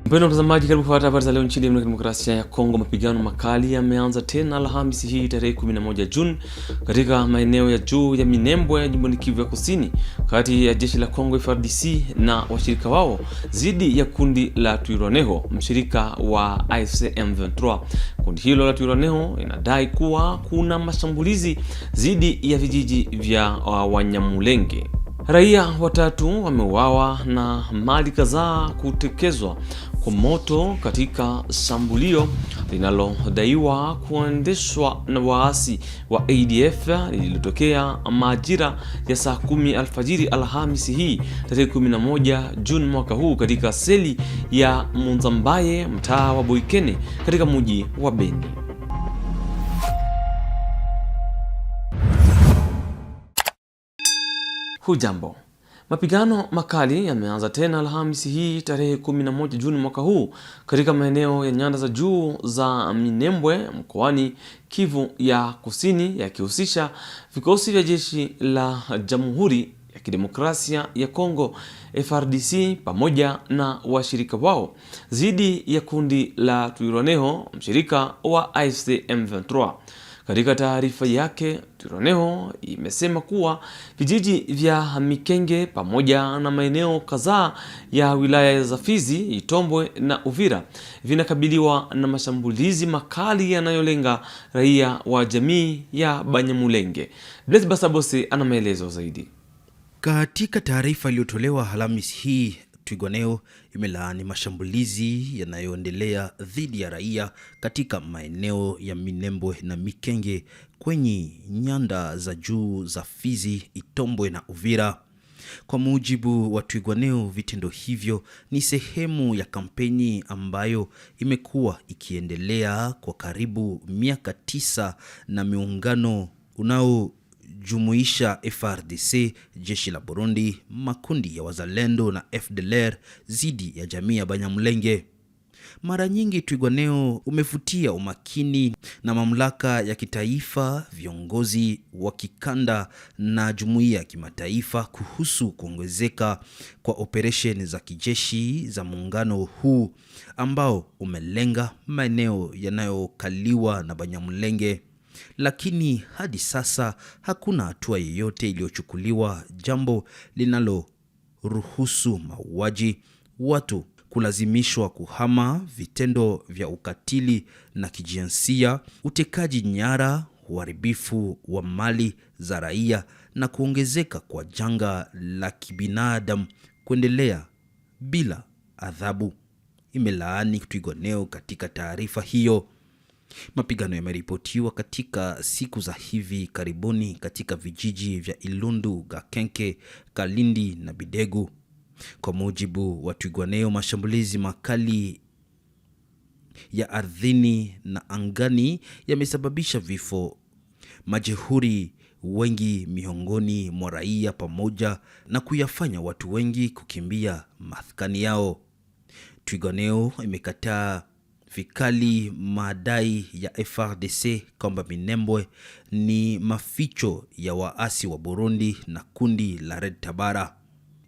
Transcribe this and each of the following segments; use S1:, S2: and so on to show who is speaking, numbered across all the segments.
S1: Mpendwa mtazamaji, karibu kufuata habari za leo nchini Jamhuri ya Kidemokrasia ya Kongo. Mapigano makali yameanza tena Alhamisi hii tarehe 11 Juni katika maeneo ya juu ya Minembwe jimboni Kivu ya Kusini kati ya jeshi la Kongo FARDC na washirika wao dhidi ya kundi la Twirwaneho, mshirika wa AFC M23. Kundi hilo la Twirwaneho inadai kuwa kuna mashambulizi dhidi ya vijiji vya Wanyamulenge. Raia watatu wameuawa na mali kadhaa kutekezwa kwa moto katika shambulio linalodaiwa kuendeshwa na waasi wa ADF lililotokea majira ya saa 10 alfajiri Alhamisi hii tarehe 11 Juni mwaka huu katika seli ya Munzambaye, mtaa wa Boikene katika mji wa Beni. Hujambo. Mapigano makali yameanza tena Alhamisi hii tarehe 11 Juni mwaka huu katika maeneo ya nyanda za juu za Minembwe mkoani Kivu ya Kusini, yakihusisha vikosi vya jeshi la Jamhuri ya Kidemokrasia ya Kongo FARDC pamoja na washirika wao dhidi ya kundi la Twirwaneho, mshirika wa AFC M23. Katika taarifa yake, Twirwaneho imesema kuwa vijiji vya Mikenge pamoja na maeneo kadhaa ya wilaya za Fizi, Itombwe na Uvira vinakabiliwa na mashambulizi makali yanayolenga raia wa jamii ya Banyamulenge. Blaise Basabose ana maelezo zaidi.
S2: Katika taarifa iliyotolewa Alhamisi hii, Twirwaneho imelaani mashambulizi yanayoendelea dhidi ya raia katika maeneo ya Minembwe na Mikenge kwenye nyanda za juu za Fizi, Itombwe na Uvira. Kwa mujibu wa Twirwaneho, vitendo hivyo ni sehemu ya kampeni ambayo imekuwa ikiendelea kwa karibu miaka 9 na miungano jumuisha FARDC, jeshi la Burundi, makundi ya wazalendo na FDLR zidi ya jamii ya Banyamulenge. Mara nyingi Twirwaneho umevutia umakini na mamlaka ya kitaifa, viongozi wa kikanda na jumuiya ya kimataifa kuhusu kuongezeka kwa operesheni za kijeshi za muungano huu ambao umelenga maeneo yanayokaliwa na Banyamulenge. Lakini hadi sasa hakuna hatua yoyote iliyochukuliwa, jambo linaloruhusu mauaji, watu kulazimishwa kuhama, vitendo vya ukatili na kijinsia, utekaji nyara, uharibifu wa mali za raia na kuongezeka kwa janga la kibinadamu kuendelea bila adhabu, imelaani Twirwaneho katika taarifa hiyo. Mapigano yameripotiwa katika siku za hivi karibuni katika vijiji vya Ilundu, Gakenke, Kalindi na Bidegu. Kwa mujibu wa Twirwaneho, mashambulizi makali ya ardhini na angani yamesababisha vifo, majeruhi wengi miongoni mwa raia pamoja na kuyafanya watu wengi kukimbia maskani yao. Twirwaneho imekataa vikali madai ya FARDC kwamba Minembwe ni maficho ya waasi wa Burundi na kundi la Red Tabara.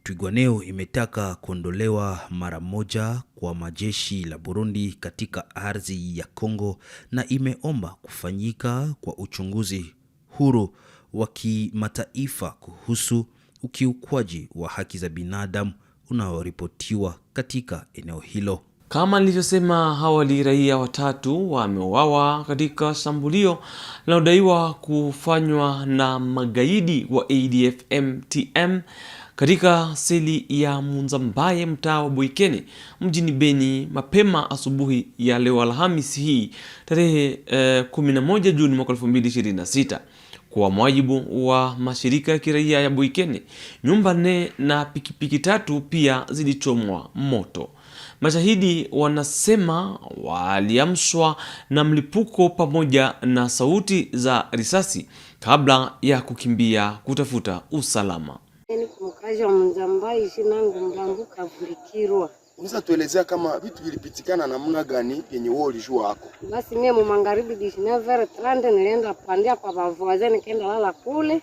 S2: Twirwaneho imetaka kuondolewa mara moja kwa majeshi la Burundi katika ardhi ya Kongo na imeomba kufanyika kwa uchunguzi huru wa kimataifa kuhusu ukiukwaji wa haki za binadamu unaoripotiwa katika eneo hilo.
S1: Kama nilivyosema awali, raia watatu wameuawa katika shambulio linalodaiwa kufanywa na magaidi wa ADF MTM katika seli ya Munzambaye, mtaa wa Boikene mjini Beni mapema asubuhi ya leo Alhamisi hii tarehe 11 Juni mwaka 2026. Kwa mujibu wa mashirika ya kiraia ya Boikene, nyumba 4 na pikipiki 3 pia zilichomwa moto. Mashahidi wanasema waliamshwa na mlipuko pamoja na sauti za risasi kabla ya kukimbia kutafuta usalama.
S3: Mkazi wa Munzambaye sinangu mlambuka vulikirwa.
S4: Unaweza tuelezea kama vitu vilipitikana namna gani yenye wewe ulijua hapo?
S3: Basi mimi mu magharibi 19:30 nilienda pandia kwa bavoaze nikaenda lala kule.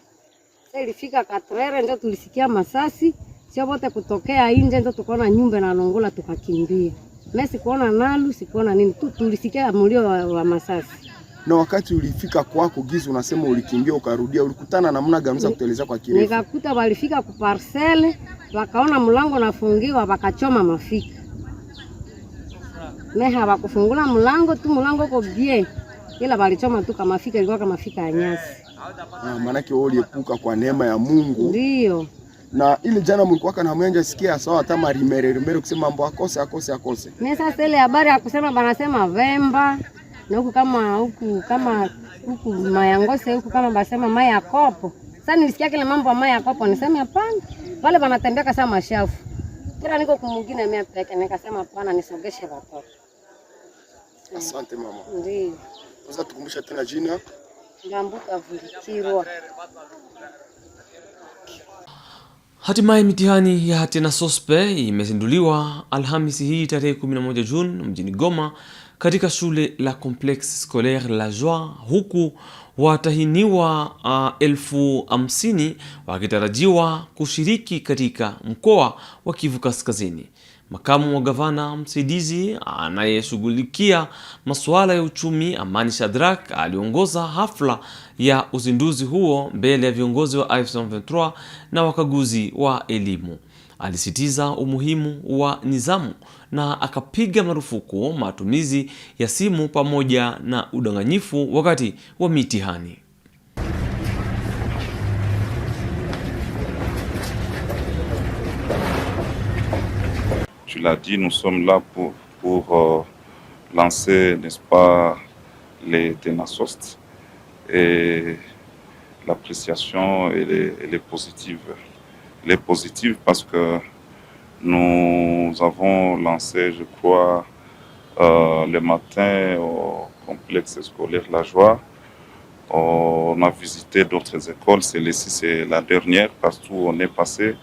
S3: Sasa ilifika 4 ndio tulisikia masasi. Sio wote kutokea nje ndio tukaona nyumba na nongola tukakimbia. Mimi sikuona nalu, sikuona nini tu, tulisikia mlio wa masasi.
S4: Na wakati ulifika kwako gizi, unasema ulikimbia ukarudia, ulikutana namna gani za kuteleza kwa kirefu?
S3: Nikakuta walifika ku parcelle, wakaona mlango nafungiwa, wakachoma mafika. Mimi hawakufungula mlango tu, mlango uko bien. Ila walichoma tu kama mafika, ilikuwa kama mafika ya nyasi.
S4: Maana yake wewe uliepuka kwa neema ya Mungu.
S3: Ndio.
S4: Na ile jana mlikuwa kana mwenja sikia sawa hata marimere kusema mambo akose.
S3: Mimi sasa ile habari ya kusema banasema Vemba na huku kama Mayangose huku kama basema Maya Kopo. Sasa nilisikia kile mambo ya Maya Kopo nisema hapana. Wale wanatembea kama mashafu. Kila niko kumwingine mimi peke nikasema hapana nisogeshe watoto.
S4: Asante mama.
S3: Ndio.
S4: Sasa tukumbusha tena jina.
S3: Ngambuka Vulikirwa.
S1: Hatimaye mitihani ya Hatena Sospe imezinduliwa Alhamisi hii tarehe 11 Juni mjini Goma katika shule la Complexe Scolaire La Joie, huku watahiniwa 50,000 wakitarajiwa kushiriki katika mkoa wa Kivu Kaskazini. Makamu wa gavana msaidizi anayeshughulikia masuala ya uchumi Amani Shadrack aliongoza hafla ya uzinduzi huo mbele ya viongozi wa AF23 na wakaguzi wa elimu. Alisitiza umuhimu wa nidhamu na akapiga marufuku matumizi ya simu pamoja na udanganyifu wakati wa mitihani.
S5: Tu l'as dit, nous sommes là pour lancer, n'est-ce pas, les TENASOST. Et l'appréciation, elle est positive. Elle est positive parce que nous avons lancé, je crois, le matin au complexe scolaire La Joie. On a visité d'autres écoles. Celle-ci, c'est la dernière. Partout où on est passé,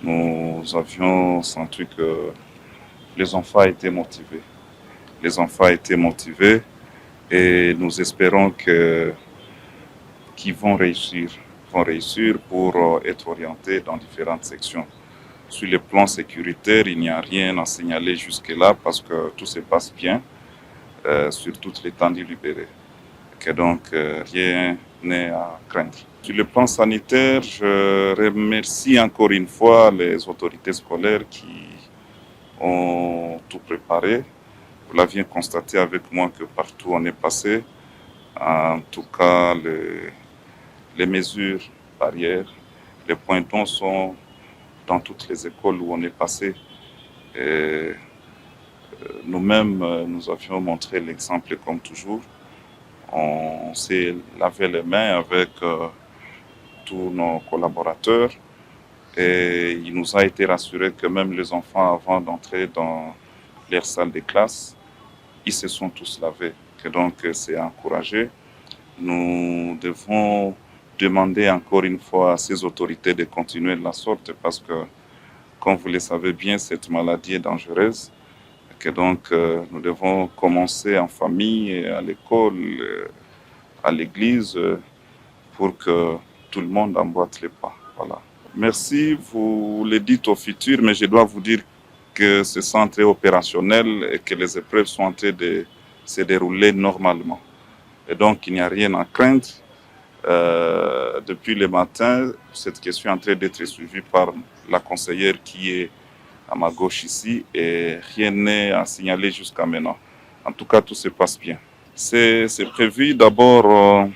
S5: nous avions senti que les enfants étaient motivés. Les enfants étaient motivés et nous espérons qu'ils vont réussir pour être orientés dans différentes sections. Sur le plan sécuritaire, il n'y a rien à signaler jusque-là parce que tout se passe bien sur toute l'étendue libérée. Et donc, rien n'est à craindre. Sur le plan sanitaire, je remercie encore une fois les autorités scolaires qui ont tout préparé. Vous l'aviez constaté avec moi que partout on est passé. En tout cas, les mesures barrières, les pointons sont dans toutes les écoles où on est passé. Et nous-mêmes, nous avions montré l'exemple comme toujours. On s'est lavé les mains avec tous nos collaborateurs et il nous a été rassuré que même les enfants, avant d'entrer dans leur salle de classe, ils se sont tous lavés. Et donc, c'est encouragé. Nous devons demander encore une fois à ces autorités de continuer de la sorte parce que, comme vous le savez bien, cette maladie est dangereuse. Et donc, nous devons commencer en famille, à l'école, à l'église, pour que tout le monde emboîte les pas. Voilà. Merci, vous le dites au futur, mais je dois vous dire que ce centre est opérationnel et que les épreuves sont en train de se dérouler normalement. Et donc, il n'y a rien à craindre. Depuis le matin, cette question est en train d'être suivie par la conseillère qui est à ma gauche ici et rien n'est à signaler jusqu'à maintenant. En tout cas, tout se passe bien. C'est prévu d'abord,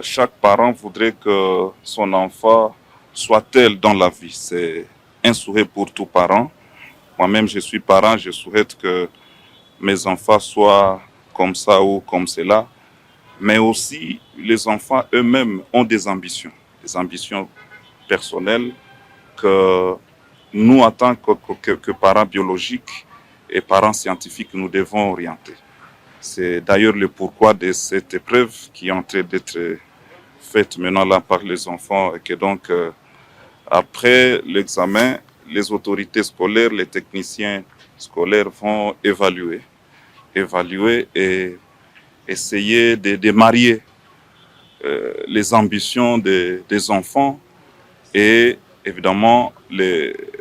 S5: chaque parent voudrait que son enfant soit tel dans la vie. C'est un souhait pour tout parent. Moi-même, je suis parent, je souhaite que mes enfants soient comme ça ou comme cela. Mais aussi, les enfants eux-mêmes ont des ambitions personnelles que nous, en tant que parents biologiques et parents scientifiques, nous devons orienter. C'est d'ailleurs le pourquoi de cette épreuve qui est en train d'être faite maintenant là par les enfants et que donc, après l'examen, les autorités scolaires, les techniciens scolaires vont évaluer et essayer de marier les ambitions des enfants et évidemment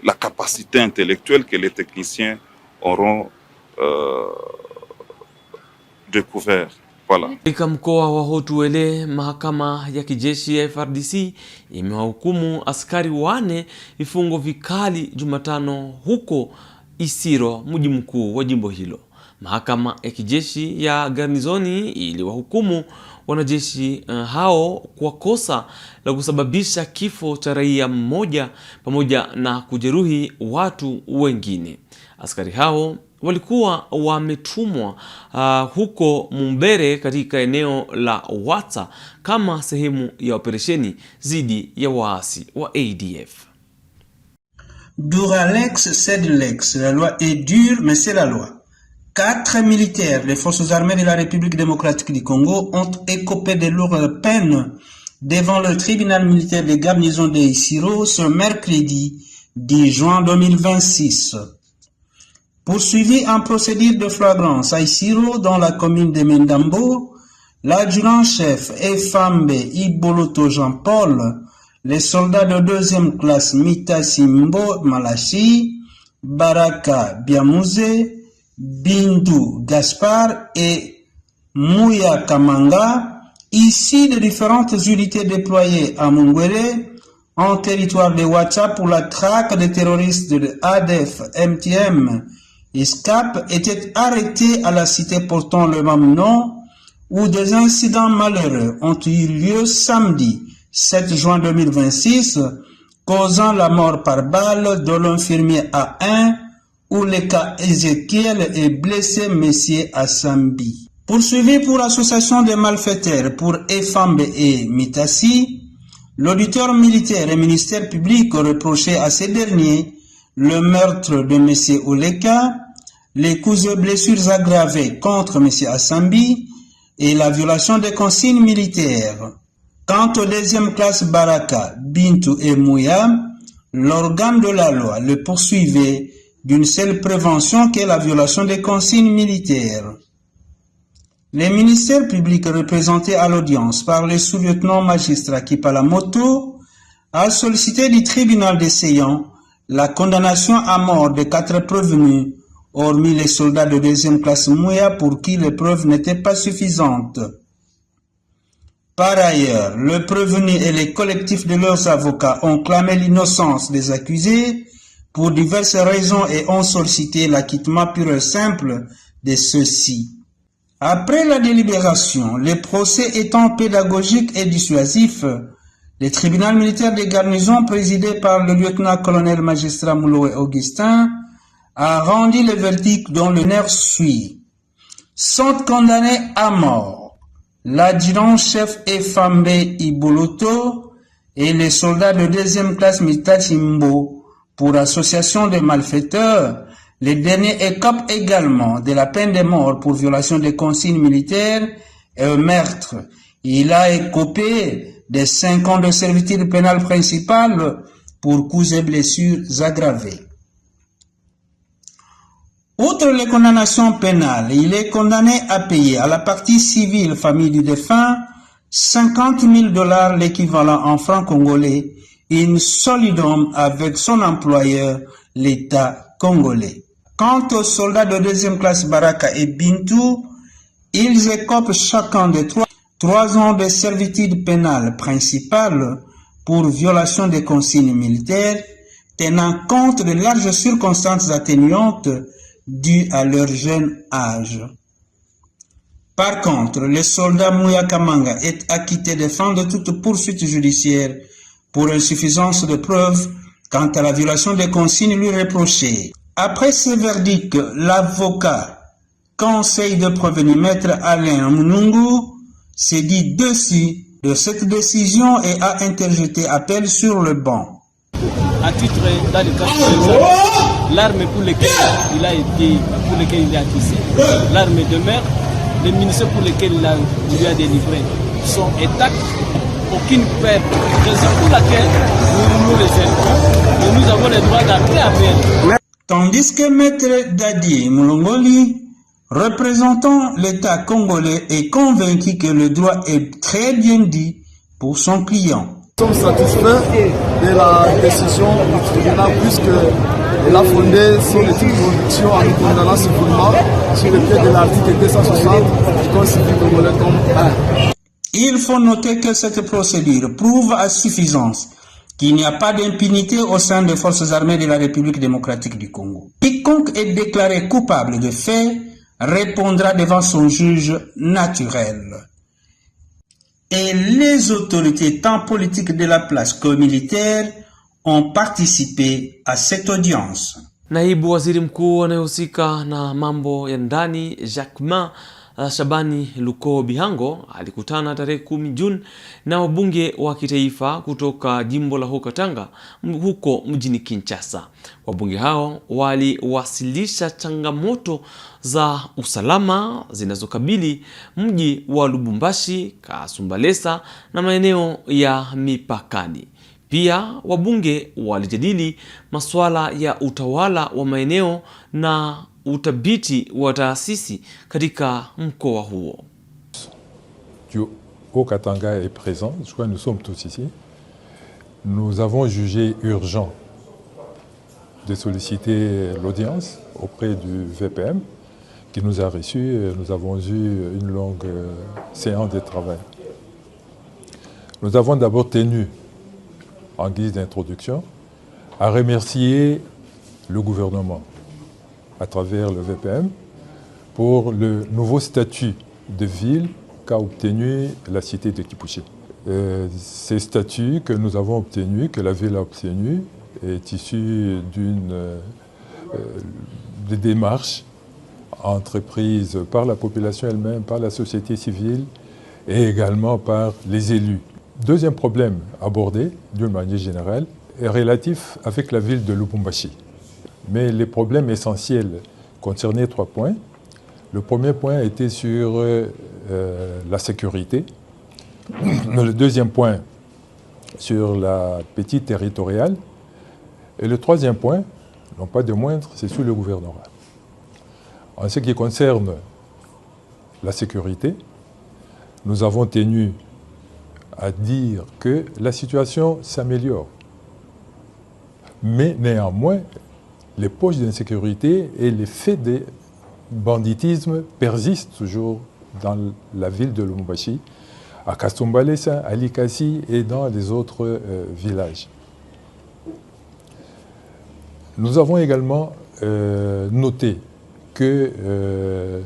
S5: la capacité intellectuelle que les techniciens auront découvert. Voilà.
S1: Katika mkoa wa Haut-Uele, mahakama ya kijeshi ya FARDC imewahukumu askari 4 vifungo vikali Jumatano huko Isiro, mji mkuu wa jimbo hilo. Mahakama ya kijeshi ya garnizoni iliwahukumu wanajeshi hao kwa kosa la kusababisha kifo cha raia mmoja pamoja na kujeruhi watu wengine. Askari hao walikuwa wametumwa huko Mumbere katika eneo la Watsa kama sehemu ya operesheni dhidi ya waasi wa ADF.
S6: Duralex, c'est de l'ex. La loi est dure, mais c'est la loi. 4 militaires des forces armées de la République démocratique du Congo ont écopé de lourdes peines devant le tribunal militaire de garnison de Isiro ce mercredi 10 juin 2026. Poursuivi en procédure de flagrance à Isiro dans la commune de Mendambo, l'adjudant-chef Efambe Iboloto Jean-Paul, les soldats de 2e classe Mita Simbo Malachi, Baraka Biamouze, Bindu Gaspard et Mouya Kamanga, ici de différentes unités déployées à Mungwele, en territoire de Ouacha pour la traque des terroristes de ADF, MTM, ISCAP, étaient arrêtés à la cité portant le même nom, où des incidents malheureux ont eu lieu samedi 7 juin 2026, causant la mort par balle de l'infirmier A1, où le cas Ézéchiel est blessé Messier Assambi. Poursuivi pour association de malfaiteurs pour Efambe et Mitassi, l'auditeur militaire et ministère public reprochait à ces derniers le meurtre de Messier Oleka, les coups et blessures aggravées contre Messier Assambi et la violation des consignes militaires. Quant aux 2e classe Baraka, Bintu et Mouya, l'organe de la loi le poursuivait d'une seule prévention qu'est la violation des consignes militaires. Les ministères publics représentés à l'audience par le sous-lieutenant magistrat Kipalamoto a sollicité du tribunal d'essayant la condamnation à mort de 4 prévenus, hormis les soldats de 2e classe Mouya pour qui les preuves n'étaient pas suffisantes. Par ailleurs, le prévenu et les collectifs de leurs avocats ont clamé l'innocence des accusés pour diverses raisons et ont sollicité l'acquittement pur et simple de ceux-ci. Après la délibération, le procès étant pédagogique et dissuasif, le tribunal militaire de garnison présidé par le lieutenant-colonel magistrat Mouloé Augustin a rendu le verdict dont le nerf suit. Sont condamnés à mort l'adjudant-chef Efambe Iboloto et les soldats de 2e classe Mitachimbo pour association de malfaiteurs. Les derniers écopent également de la peine de mort pour violation des consignes militaires et meurtre. Il a écopé de 5 ans de servitude pénale principale pour coups et blessures aggravés. Outre les condamnations pénales, il est condamné à payer à la partie civile famille du défunt $50,000, l'équivalent en francs congolais, in solidum avec son employeur, l'État congolais. Quant aux soldats de 2e classe Baraka et Bintu, ils écopent chacun de 3 ans de servitude pénale principale pour violation des consignes militaires, tenant compte de larges circonstances atténuantes dues à leur jeune âge. Par contre, le soldat Mouya Kamanga est acquitté des fins de toute poursuite judiciaire pour insuffisance de preuves quant à la violation des consignes lui reprochées. Après ce verdict, l'avocat conseille de prévenir maître Alain Munungu s'est dit dessus de cette décision et a interjeté appel sur le banc.
S7: À titre dans le cas de l'arme pour laquelle il a acquis, l'arme de mer, les munitions pour lesquelles il lui a délivré sont intactes, aucune perte, raison pour laquelle nous les élevons et nous avons le droit d'appeler appel.
S6: Tandis que maître Dadi Mulongoli, représentant l'État congolais, est convaincu que le droit est très bien dit pour son client.
S8: Nous sommes satisfaits de la décision du tribunal puisqu'il a fondé son éthique de conviction en nous condamnant sévèrement sur le pied de l'article 260 du Code civil congolais tome 1.
S6: Il faut noter que cette procédure prouve à suffisance qu'il n'y a pas d'impunité au sein des forces armées de la République démocratique du Congo. Quiconque est déclaré coupable de faits répondra devant son juge naturel. Et les autorités tant politiques de la place que militaires ont participé à cette audience.
S1: Naibu waziri mkuu anayehusika na mambo ya ndani Jacquemain Shabani Luko Bihango alikutana tarehe 10 Juni na wabunge wa kitaifa kutoka jimbo la Haut-Katanga huko mjini Kinshasa. Wabunge hao waliwasilisha changamoto za usalama zinazokabili mji wa Lubumbashi, Kasumbalesa na maeneo ya mipakani. Pia wabunge walijadili masuala ya utawala wa maeneo na utabiti wa taasisi katika mkoa huo.
S9: Du Haut-Katanga est présent, je crois que nous sommes tous ici. Nous avons jugé urgent de solliciter l'audience auprès du VPM qui nous a reçus. Nous avons eu une longue séance de travail. Nous avons d'abord tenu, en guise d'introduction, à remercier le gouvernement à travers le VPM pour le nouveau statut de ville qu'a obtenu la cité de Kipushi. Ces statuts que nous avons obtenus, que la ville a obtenu, est issu de démarches entreprises par la population elle-même, par la société civile et également par les élus. Deuxième problème abordé d'une manière générale est relatif avec la ville de Lubumbashi. Mais les problèmes essentiels concernaient 3 points. Le premier point était sur la sécurité. Le deuxième point sur la petite territoriale. Et le troisième point, non pas de moindre, c'est sur le gouvernorat. En ce qui concerne la sécurité, nous avons tenu à dire que la situation s'améliore. Mais néanmoins, les poches d'insécurité et les faits de banditisme persistent toujours dans la ville de Lubumbashi, à Kasumbalesa, à Likasi et dans les autres villages. Nous avons également noté que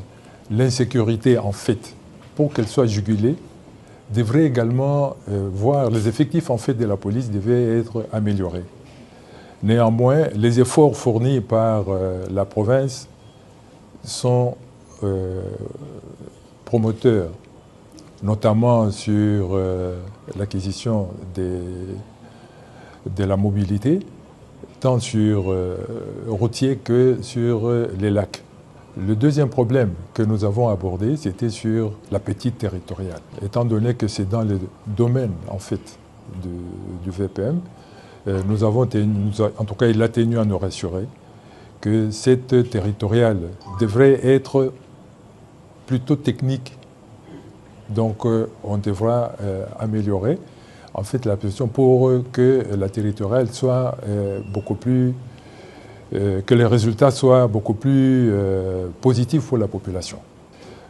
S9: l'insécurité, en fait, pour qu'elle soit jugulée, devrait également voir les effectifs en fait de la police devaient être améliorés. Néanmoins, les efforts fournis par la province sont promoteurs, notamment sur l'acquisition de la mobilité, tant sur routier que sur les lacs. Le deuxième problème que nous avons abordé, c'était sur la petite territoriale. Étant donné que c'est dans le domaine, en fait, du VPM, nous avons tenu, en tout cas il a tenu à nous rassurer que cette territoriale devrait être plutôt technique. Donc on devra améliorer en fait la position pour que la territoriale soit beaucoup plus, que les résultats soient beaucoup plus positifs pour la population.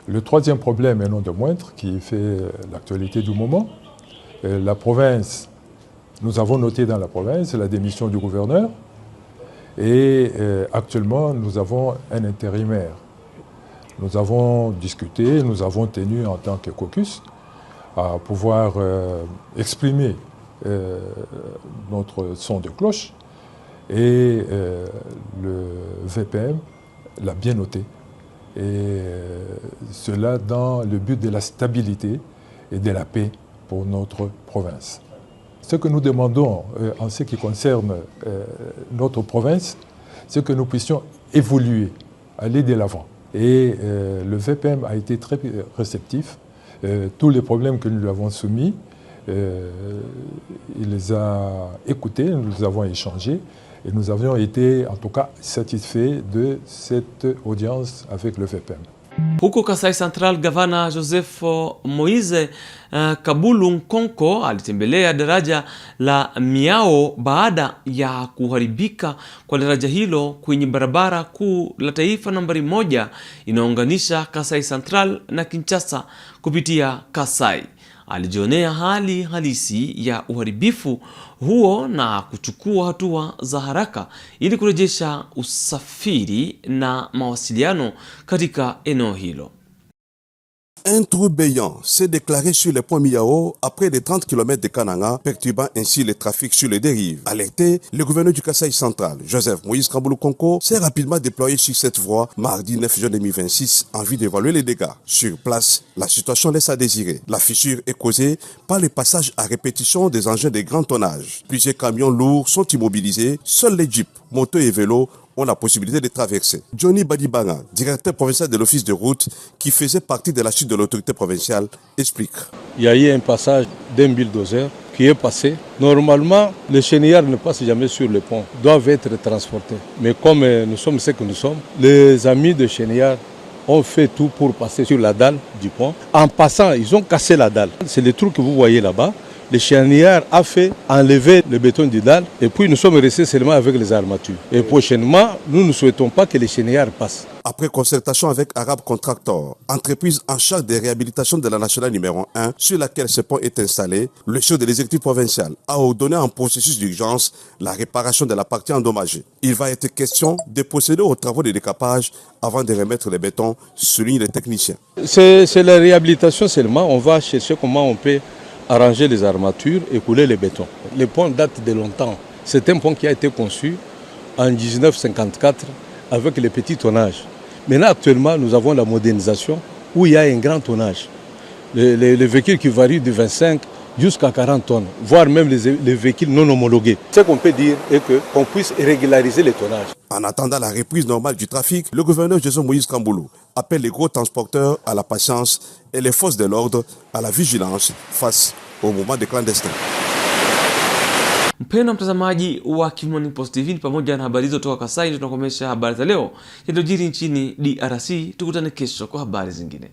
S9: Le troisième problème, et non de moindre, qui fait l'actualité du moment, la province. Nous avons noté dans la province la démission du gouverneur et actuellement nous avons un intérimaire. Nous avons discuté, nous avons tenu en tant que caucus à pouvoir exprimer notre son de cloche et le VPM l'a bien noté. Et cela dans le but de la stabilité et de la paix pour notre province. Ce que nous demandons en ce qui concerne notre province, c'est que nous puissions évoluer, aller de l'avant. Et le VPM a été très réceptif. Tous les problèmes que nous lui avons soumis, il les a écoutés, nous avons échangé et nous avions été en tout cas satisfaits de cette audience avec le VPM.
S1: Huko Kasai Central, gavana Joseph Moise Kabulu Nkonko alitembelea daraja la Miao baada ya kuharibika kwa daraja hilo kwenye barabara kuu la taifa nambari 1 inaunganisha Kasai Central na Kinshasa kupitia Kasai. Alijionea hali halisi ya uharibifu huo na kuchukua hatua za haraka ili kurejesha usafiri na mawasiliano katika eneo hilo.
S10: Un trou béant s'est déclaré sur le pont Miao après les 30 km de Kananga, perturbant ainsi le trafic sur les dérives. Alerté, le gouverneur du Kasai Central, Joseph Moïse Kabulu Nkonko, s'est rapidement déployé sur cette voie mardi 9 juin 2026 en vue d'évaluer les dégâts. Sur place, la situation laisse à désirer. La fissure est causée par le passage à répétition des engins de grand tonnage. Plusieurs camions lourds sont immobilisés, seuls les jeeps, motos et vélos ont la possibilité de traverser. Johnny Badibanga, directeur provincial de l'office de route qui faisait partie de la suite de l'autorité provinciale, explique.
S11: Il y a eu un passage d'un bulldozer qui est passé. Normalement, les chenillards ne passent jamais sur le pont, doivent être transportés. Mais comme nous sommes ce que nous sommes, les amis de chenillards ont fait tout pour passer sur la dalle du pont. En passant, ils ont cassé la dalle. C'est le trou que vous voyez là-bas. Le chenillard a fait enlever le béton du dalle et puis nous sommes restés seulement avec les armatures. Et prochainement, nous ne souhaitons pas que les chenillards passent.
S10: Après concertation avec Arab Contractor, entreprise en charge des réhabilitations de la nationale numéro 1 sur laquelle ce pont est installé, le chef de l'exécutif provincial a ordonné en processus d'urgence la réparation de la partie endommagée. Il va être question de procéder aux travaux de décapage avant de remettre le béton, soulignent les techniciens.
S11: C'est la réhabilitation seulement. On va chercher comment on peut arranger les armatures et couler les bétons. Le pont date de longtemps. C'est un pont qui a été conçu en 1954 avec les petits tonnages. Maintenant, actuellement, nous avons la modernisation où il y a un grand tonnage. Les véhicules qui varient de 25 jusqu'à 40 tonnes, voire même les véhicules non homologués. Ce qu'on peut dire est qu'on puisse régulariser les tonnages.
S10: En attendant la reprise normale du trafic, le gouverneur Joseph Moïse Kabulu appelle les gros transporteurs à la patience et les forces de l'ordre à la vigilance face au mouvement des clandestins.
S1: Mpendwa mtazamaji wa Kivu Morning Post TV, pamoja na habari hizo kutoka Kasai, tunakomesha habari za leo yaliyojiri nchini DRC. Tukutane kesho kwa habari zingine.